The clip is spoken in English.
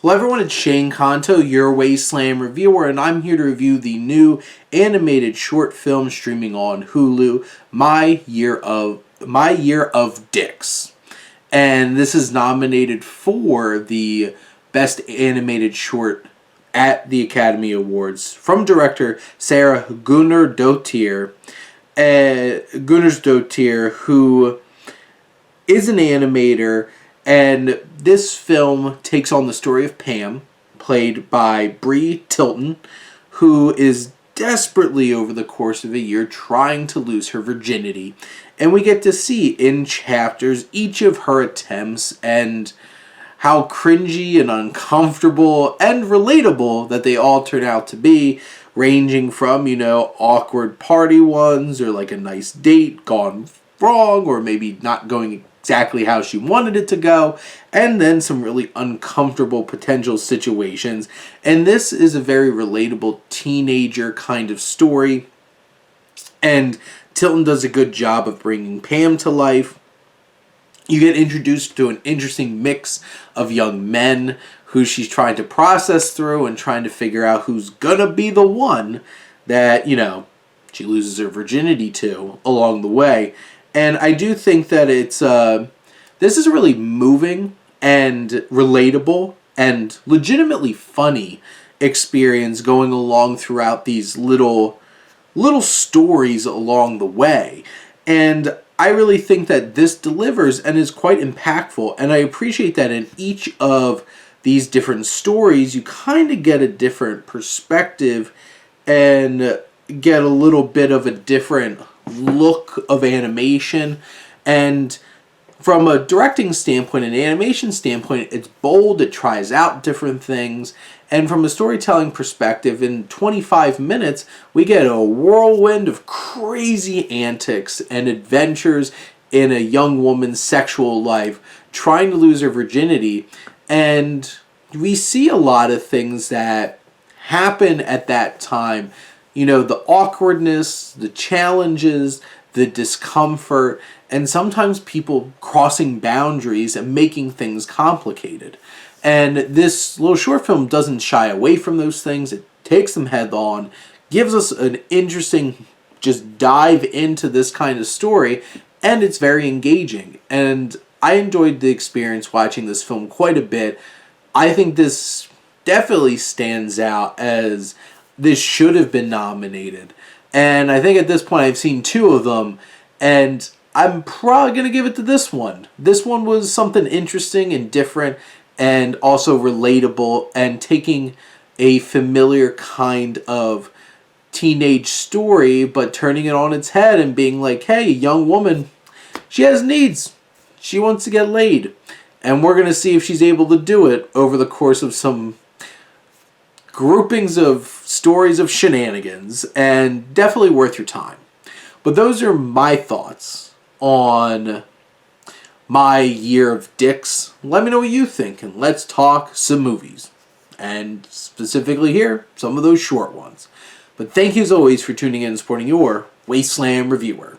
Hello everyone, it's Shane Kanto, your Wasteland reviewer, and I'm here to review the new animated short film streaming on Hulu, My Year of Dicks. And this is nominated for the Best Animated Short at the Academy Awards from director Sarah Gunnar-Dottir, who is an animator. And this film takes on the story of Pam, played by Bree Tilton, who is desperately over the course of a year trying to lose her virginity. And we get to see in chapters each of her attempts and how cringy and uncomfortable and relatable that they all turn out to be, ranging from, awkward party ones or like a nice date gone wrong or maybe not going exactly how she wanted it to go, and then some really uncomfortable potential situations. And this is a very relatable teenager kind of story, and Tilton does a good job of bringing Pam to life. You get introduced to an interesting mix of young men who she's trying to process through and trying to figure out who's gonna be the one that, she loses her virginity to along the way. And I do think that it's this is a really moving and relatable and legitimately funny experience going along throughout these little stories along the way. And I really think that this delivers and is quite impactful. And I appreciate that in each of these different stories, you kind of get a different perspective and get a little bit of a different look of animation. And from a directing standpoint, an animation standpoint, it's bold, it tries out different things, and from a storytelling perspective, in 25 minutes we get a whirlwind of crazy antics and adventures in a young woman's sexual life trying to lose her virginity. And we see a lot of things that happen at that time. The awkwardness, the challenges, the discomfort, and sometimes people crossing boundaries and making things complicated. And this little short film doesn't shy away from those things. It takes them head on, gives us an interesting just dive into this kind of story, and it's very engaging. And I enjoyed the experience watching this film quite a bit. I think this definitely stands out as this should have been nominated. And I think at this point I've seen two of them, and I'm probably going to give it to this one. This one was something interesting and different and also relatable, and taking a familiar kind of teenage story but turning it on its head and being like, hey, a young woman, she has needs. She wants to get laid. And we're going to see if she's able to do it over the course of some groupings of stories of shenanigans, and definitely worth your time. But those are my thoughts on My Year of Dicks. Let me know what you think, and let's talk some movies. And specifically here, some of those short ones. But thank you as always for tuning in and supporting your Wasteland reviewer.